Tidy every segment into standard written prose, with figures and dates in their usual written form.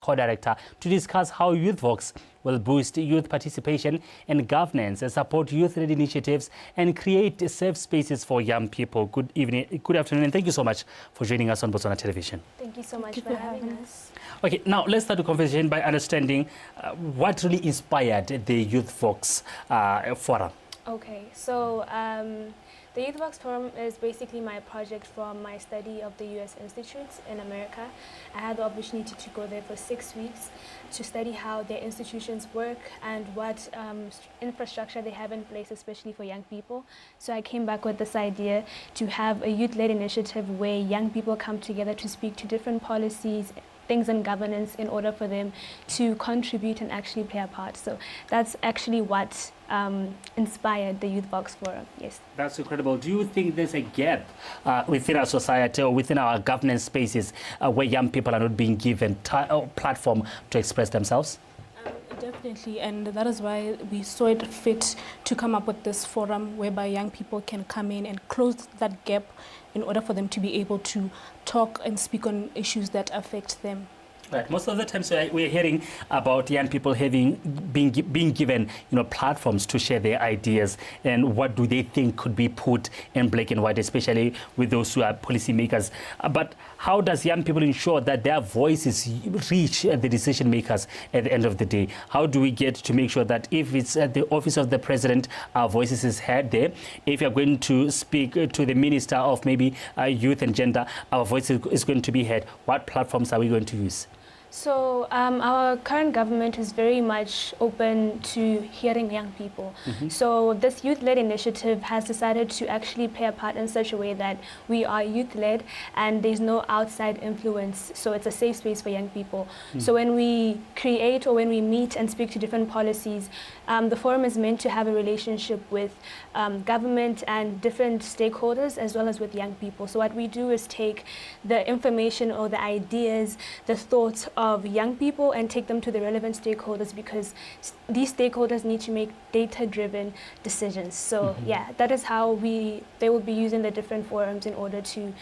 co-director, to discuss how YouthVox will boost youth participation and governance and support youth-led initiatives and create safe spaces for young people. Good evening, good afternoon, and thank you so much for joining us on Botswana Television. Thank you so much for having us. Okay, now let's start the conversation by understanding what really inspired the YouthVox forum. Okay, so the YouthVox Forum is basically my project from my study of the U.S. institutes in America. I had the opportunity to go there for 6 weeks to study how their institutions work and what infrastructure they have in place, especially for young people. So I came back with this idea to have a youth-led initiative where young people come together to speak to different policies, things in governance in order for them to contribute and actually play a part. So that's actually what inspired the YouthVox Forum, yes. That's incredible. Do you think there's a gap within our society or within our governance spaces where young people are not being given a platform to express themselves? Definitely, and that is why we saw it fit to come up with this forum whereby young people can come in and close that gap in order for them to be able to talk and speak on issues that affect them. Right. Most of the time, so we're hearing about young people being given, platforms to share their ideas and what do they think could be put in black and white, especially with those who are policymakers. But how does young people ensure that their voices reach the decision makers at the end of the day? How do we get to make sure that if it's at the office of the president, our voices is heard there? If you're going to speak to the minister of maybe youth and gender, our voice is going to be heard. What platforms are we going to use? So our current government is very much open to hearing young people. Mm-hmm. So this youth-led initiative has decided to actually play a part in such a way that we are youth-led and there's no outside influence. So it's a safe space for young people. Mm-hmm. So when we create or when we meet and speak to different policies, the forum is meant to have a relationship with government and different stakeholders as well as with young people. So what we do is take the information or the ideas, the thoughts of young people and take them to the relevant stakeholders because these stakeholders need to make data-driven decisions. So yeah, that is how they will be using the different forums in order to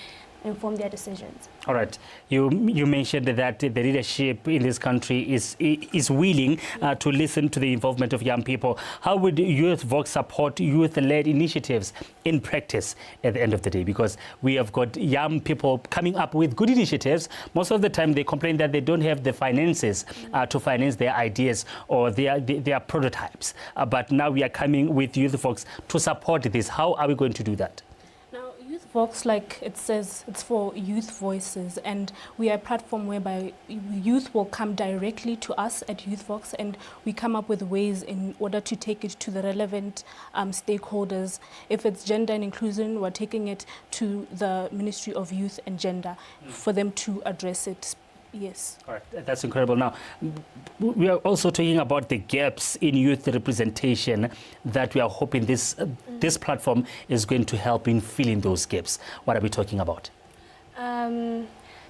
inform their decisions. All right. You mentioned that the leadership in this country is willing to listen to the involvement of young people. How would YouthVox support youth-led initiatives in practice at the end of the day? Because we have got young people coming up with good initiatives. Most of the time they complain that they don't have the finances to finance their ideas or their prototypes. But now we are coming with YouthVox to support this. How are we going to do that? YouthVox, like it says, it's for youth voices, and we are a platform whereby youth will come directly to us at YouthVox, and we come up with ways in order to take it to the relevant stakeholders. If it's gender and inclusion, we're taking it to the Ministry of Youth and Gender for them to address it. Yes. All right, that's incredible. Now, we are also talking about the gaps in youth representation that we are hoping this platform is going to help in filling those gaps. What are we talking about?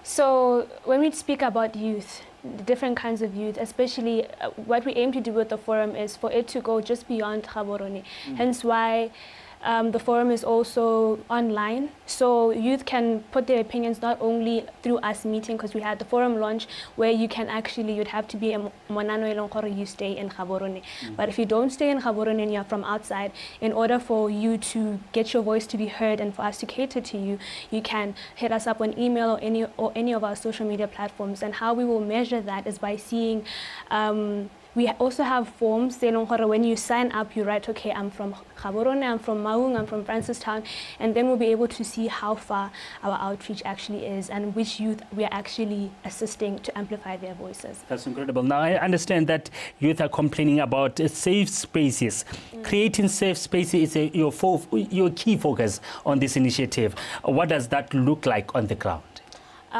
So when we speak about youth, the different kinds of youth, especially what we aim to do with the forum is for it to go just beyond Gaborone. Hence why the forum is also online, so youth can put their opinions not only through us meeting, because we had the forum launch where you'd have to be a Monano Elongkoro, you stay in Gaborone. But if you don't stay in Gaborone and you're from outside, in order for you to get your voice to be heard and for us to cater to you, you can hit us up on email or any of our social media platforms. And how we will measure that is by seeing we also have forms. When you sign up, you write, okay, I'm from Gaborone, I'm from Maung, I'm from Francistown, and then we'll be able to see how far our outreach actually is and which youth we are actually assisting to amplify their voices. That's incredible. Now, I understand that youth are complaining about safe spaces. Creating safe spaces is your key focus on this initiative. What does that look like on the ground?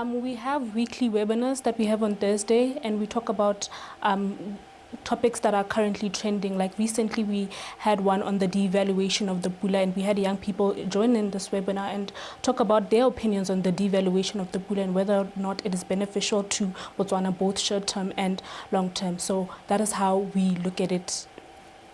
We have weekly webinars that we have on Thursday, and we talk about topics that are currently trending. Like recently we had one on the devaluation of the pula, and we had young people join in this webinar and talk about their opinions on the devaluation of the pula and whether or not it is beneficial to Botswana, both short-term and long-term. So that is how we look at it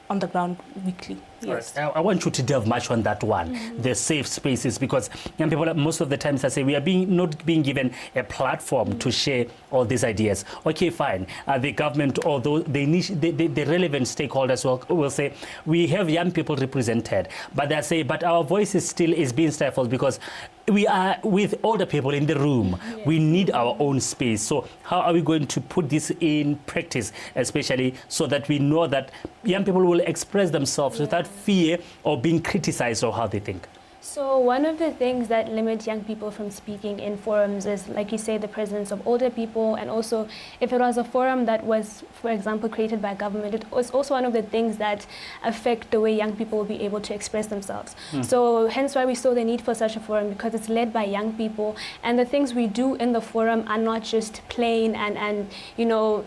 on the ground weekly. Yes. I want you to delve much on that one, the safe spaces, because young people most of the times I say we are not being given a platform to share all these ideas. Okay, fine. The government, although the relevant stakeholders will say we have young people represented, but they say but our voice is being stifled because we are with older people in the room. Yes. We need our own space. So how are we going to put this in practice, especially so that we know that young people will express themselves without fear of being criticized or how they think? So one of the things that limit young people from speaking in forums is, like you say, the presence of older people, and also if it was a forum that was, for example, created by government, it was also one of the things that affect the way young people will be able to express themselves. So hence why we saw the need for such a forum, because it's led by young people, and the things we do in the forum are not just plain and you know,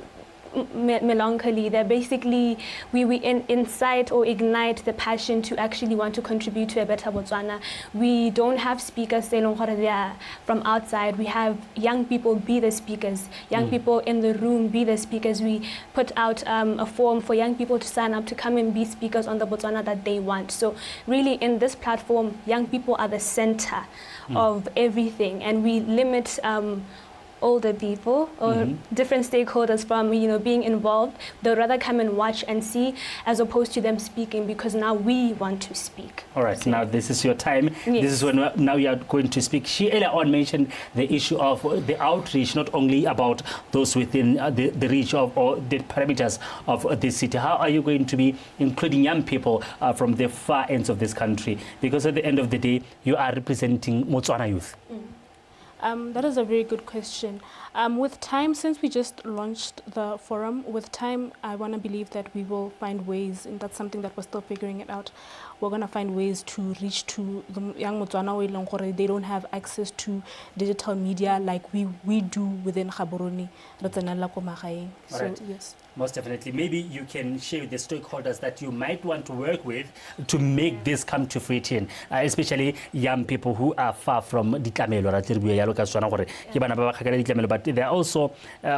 melancholy. They're basically we incite or ignite the passion to actually want to contribute to a better Botswana. We don't have speakers from outside. We have young people be the speakers, young people in the room be the speakers. We put out a form for young people to sign up to come and be speakers on the Botswana that they want. So really in this platform, young people are the center of everything, and we limit older people or different stakeholders from, you know, being involved. They'll rather come and watch and see as opposed to them speaking, because now we want to speak. All right, now this is your time. Yes. This is when now you are going to speak. She earlier on mentioned the issue of the outreach, not only about those within the reach of or the parameters of this city. How are you going to be including young people from the far ends of this country? Because at the end of the day, you are representing Botswana youth. That is a very good question. With time, since we just launched the forum, with time, I want to believe that we will find ways, and that's something that we're still figuring it out. We're going to find ways to reach to the young Botswana. They don't have access to digital media like we do within Gaborone. So, Right. yes. Most definitely. Maybe you can share with the stakeholders that you might want to work with to make this come to fruition, especially young people who are far from ditlamelo, but they're also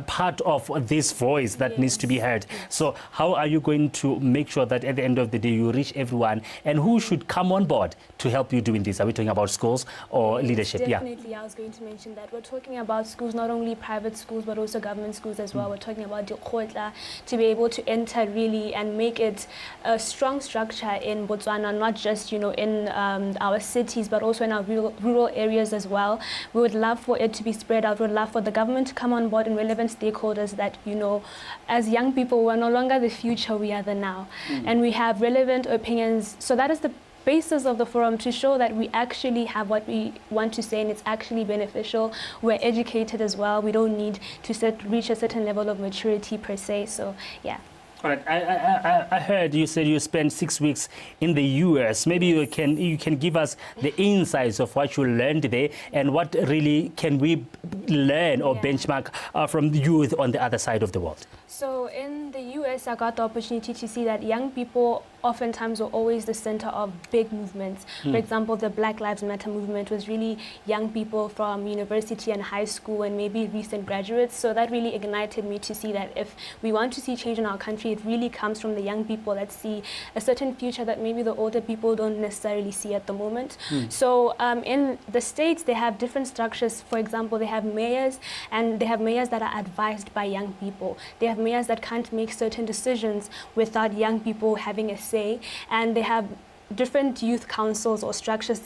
part of this voice that needs to be heard. So how are you going to make sure that at the end of the day you reach everyone, and who should come on board to help you doing this? Are we talking about schools or leadership? Definitely, I was going to mention that. We're talking about schools, not only private schools, but also government schools as well. We're talking about Dikhotla, to be able to enter really and make it a strong structure in Botswana, not just, you know, in our cities, but also in our rural areas as well. We would love for it to be spread out. We would love for the government to come on board and relevant stakeholders that, you know, as young people, we're no longer the future, we are the now. And we have relevant opinions. So that is the basis of the forum, to show that we actually have what we want to say and it's actually beneficial. We're educated as well. We don't need to reach a certain level of maturity per se. So yeah. All right. I heard you said you spent 6 weeks in the US. Maybe you can give us the insights of what you learned there, and what really can we learn or benchmark from the youth on the other side of the world. So in the US, I got the opportunity to see that young people oftentimes were always the center of big movements. For example, the Black Lives Matter movement was really young people from university and high school and maybe recent graduates. So that really ignited me to see that if we want to see change in our country, it really comes from the young people that see a certain future that maybe the older people don't necessarily see at the moment. So in the States, they have different structures. For example, they have mayors, and they have mayors that are advised by young people. They have mayors that can't make certain decisions without young people having a say, and they have different youth councils or structures,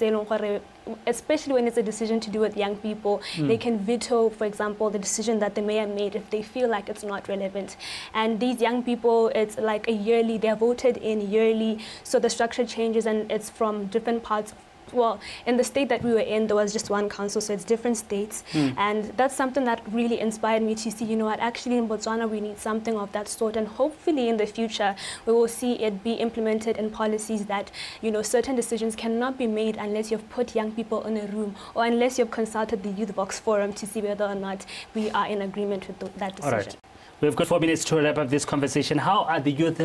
especially when it's a decision to do with young people. They can veto, for example, the decision that the mayor made if they feel like it's not relevant. And these young people, it's like they're voted in yearly, so the structure changes, and it's from different parts. Well, in the state that we were in, there was just one council, so it's different states. And that's something that really inspired me to see, you know what, actually in Botswana, we need something of that sort. And hopefully in the future, we will see it be implemented in policies that, you know, certain decisions cannot be made unless you've put young people in a room, or unless you've consulted the Youth Box Forum to see whether or not we are in agreement with that decision. All right. We've got 4 minutes to wrap up this conversation. How are the youth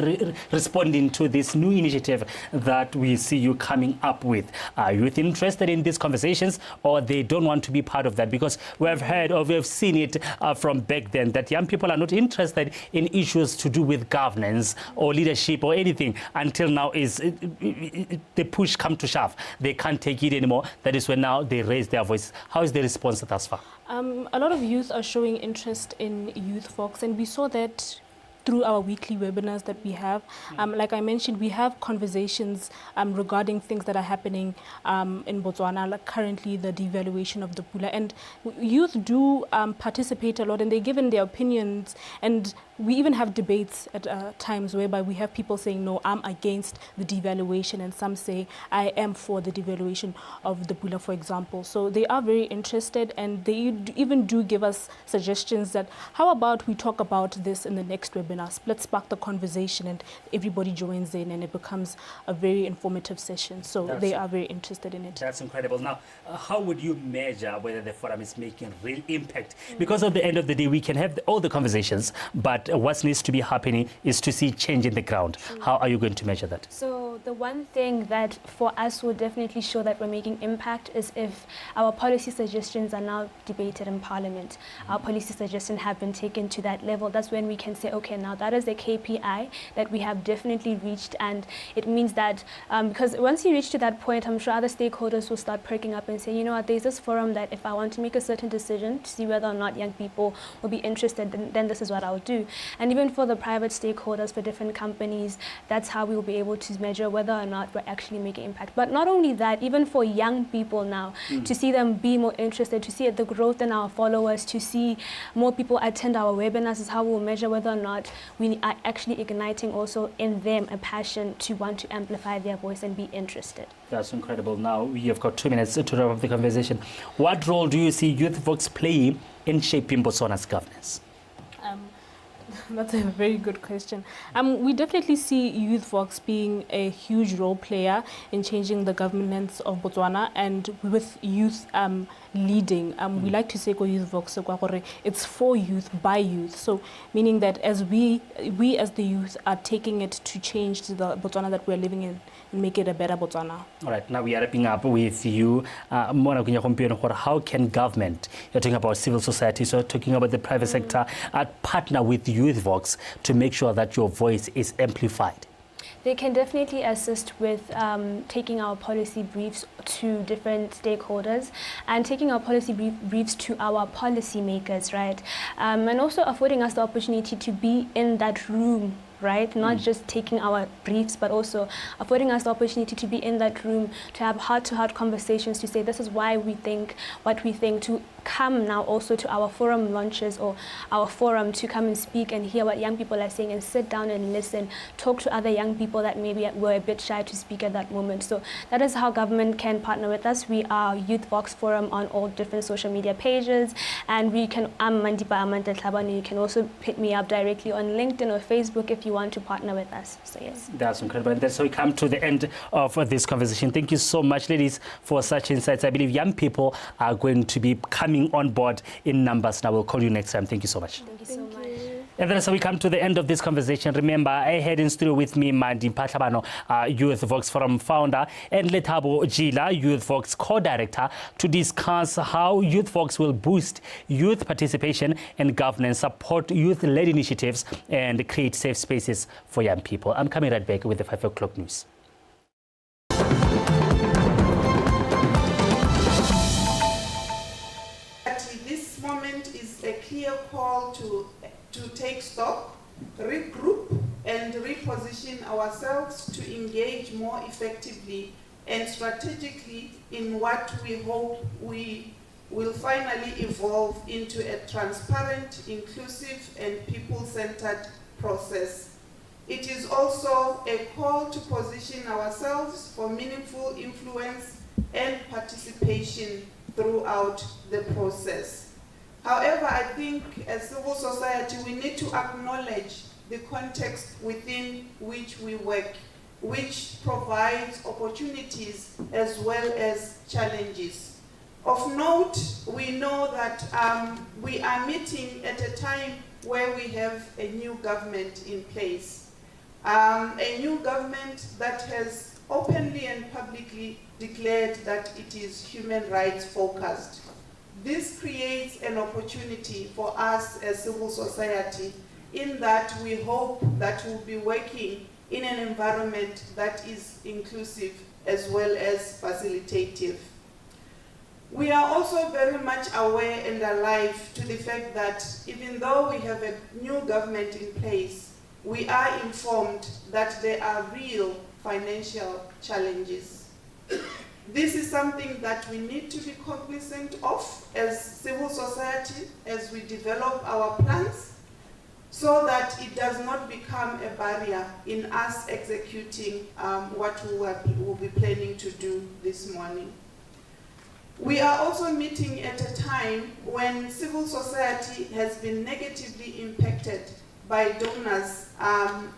responding to this new initiative that we see you coming up with? Are youth interested in these conversations, or they don't want to be part of that? Because we've heard or we've seen it from back then that young people are not interested in issues to do with governance or leadership or anything until now is the push come to shove. They can't take it anymore. That is when now they raise their voice. How is the response thus far? A lot of youth are showing interest in Youth Vox, and we saw that through our weekly webinars that we have. Like I mentioned, we have conversations regarding things that are happening in Botswana, like currently the devaluation of the pula. And youth do participate a lot, and they give in their opinions. And we even have debates at times whereby we have people saying, no, I'm against the devaluation, and some say, I am for the devaluation of the pula, for example. So they are very interested, and they even do give us suggestions that, how about we talk about this in the next webinar? Let's spark the conversation, and everybody joins in, and it becomes a very informative session. So they are very interested in it. That's incredible. Now, how would you measure whether the forum is making real impact? Because at the end of the day, we can have all the conversations, but what needs to be happening is to see change in the ground. How are you going to measure that? So the one thing that for us will definitely show that we're making impact is if our policy suggestions are now debated in Parliament. Our policy suggestions have been taken to that level. That's when we can say, okay, now that is the KPI that we have definitely reached, and it means that because once you reach to that point, I'm sure other stakeholders will start perking up and say, you know what, there's this forum that if I want to make a certain decision to see whether or not young people will be interested, then this is what I'll do. And even for the private stakeholders, for different companies, that's how we will be able to measure whether or not we're actually making impact. But not only that, even for young people now, to see them be more interested, to see the growth in our followers, to see more people attend our webinars is how we'll measure whether or not we are actually igniting also in them a passion to want to amplify their voice and be interested. That's incredible. Now, we have got 2 minutes to wrap up the conversation. What role do you see Youth Vox playing in shaping Botswana's governance? That's a very good question. We definitely see Youth Vox being a huge role player in changing the governance of Botswana, and with youth leading. We like to say Youth Vox, it's for youth, by youth. So meaning that as we as the youth are taking it to change the Botswana that we're living in and make it a better Botswana. All right, now we are wrapping up with you. How can government, you're talking about civil society, so talking about the private sector, partner with Youth Vox to make sure that your voice is amplified? They can definitely assist with taking our policy briefs to different stakeholders and taking our policy briefs to our policymakers, right? And also affording us the opportunity to be in that room, right? Not just taking our briefs, but also affording us the opportunity to be in that room, to have heart-to-heart conversations, to say this is why we think what we think, to come now also to our forum launches or our forum to come and speak and hear what young people are saying and sit down and listen, talk to other young people that maybe were a bit shy to speak at that moment. So that is how government can partner with us. We are Youth Vox Forum on all different social media pages, and we can, I'm Mandipa Amanda Tlhabane. You can also hit me up directly on LinkedIn or Facebook if you want to partner with us. So yes. That's incredible. And that's how we come to the end of this conversation. Thank you so much, ladies, for such insights. I believe young people are going to be coming on board in numbers. Now we'll call you next time. Thank you so much. Thank you so much. And that's how we come to the end of this conversation. Remember, I had in studio with me Mandipa Tlhabane, Youth Vox Forum founder, and Lethabo Jila, Youth Vox co-director, to discuss how Youth Vox will boost youth participation and governance, support youth-led initiatives, and create safe spaces for young people. I'm coming right back with the 5 o'clock news. This moment is a clear call to take stock, regroup, and reposition ourselves to engage more effectively and strategically in what we hope we will finally evolve into a transparent, inclusive, and people-centered process. It is also a call to position ourselves for meaningful influence and participation throughout the process. However, I think as civil society, we need to acknowledge the context within which we work, which provides opportunities as well as challenges. Of note, we know that we are meeting at a time where we have a new government in place. A new government that has openly and publicly declared that it is human rights focused. This creates an opportunity for us as civil society, in that we hope that we'll be working in an environment that is inclusive as well as facilitative. We are also very much aware and alive to the fact that even though we have a new government in place, we are informed that there are real financial challenges. This is something that we need to be cognizant of as civil society as we develop our plans, so that it does not become a barrier in us executing what we will be planning to do this morning. We are also meeting at a time when civil society has been negatively impacted by donors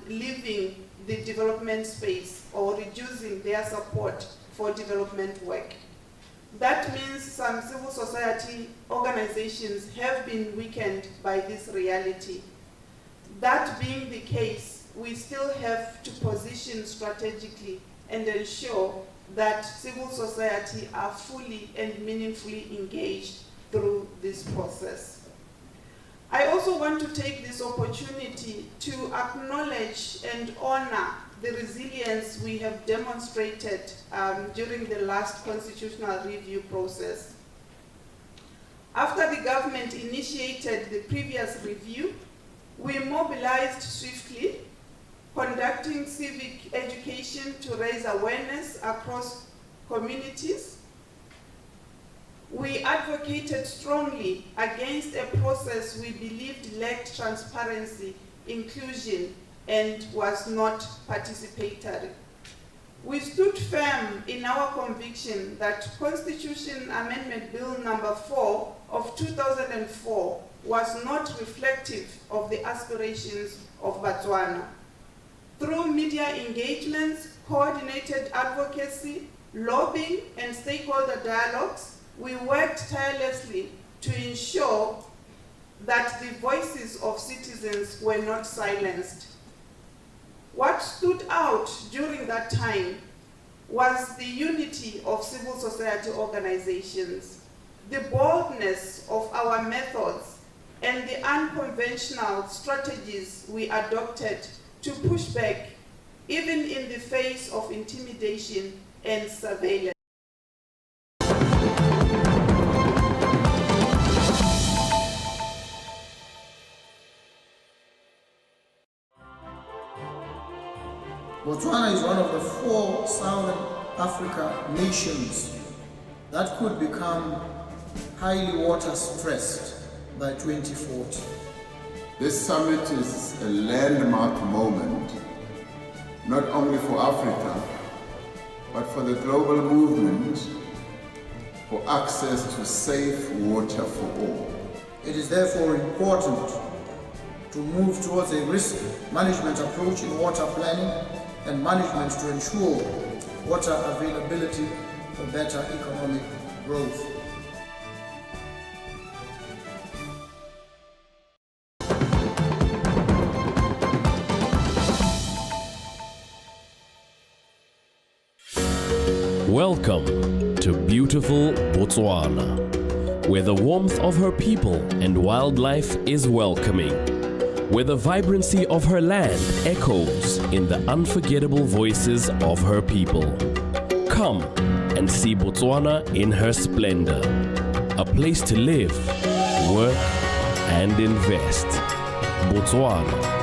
leaving the development space or reducing their support for development work. That means some civil society organizations have been weakened by this reality. That being the case, we still have to position strategically and ensure that civil society are fully and meaningfully engaged through this process. I also want to take this opportunity to acknowledge and honor the resilience we have demonstrated during the last constitutional review process. After the government initiated the previous review, we mobilized swiftly, conducting civic education to raise awareness across communities. We advocated strongly against a process we believed lacked transparency, inclusion, and was not participatory. We stood firm in our conviction that Constitution Amendment Bill number 4 of 2004 was not reflective of the aspirations of Botswana. Through media engagements, coordinated advocacy, lobbying, and stakeholder dialogues, we worked tirelessly to ensure that the voices of citizens were not silenced. What stood out during that time was the unity of civil society organizations, the boldness of our methods, and the unconventional strategies we adopted to push back, even in the face of intimidation and surveillance. Botswana is one of the 4 Southern Africa nations that could become highly water stressed by 2040. This summit is a landmark moment, not only for Africa, but for the global movement for access to safe water for all. It is therefore important to move towards a risk management approach in water planning and management to ensure water availability for better economic growth. Welcome to beautiful Botswana, where the warmth of her people and wildlife is welcoming, where the vibrancy of her land echoes in the unforgettable voices of her people. Come and see Botswana in her splendor, a place to live, work, and invest. Botswana,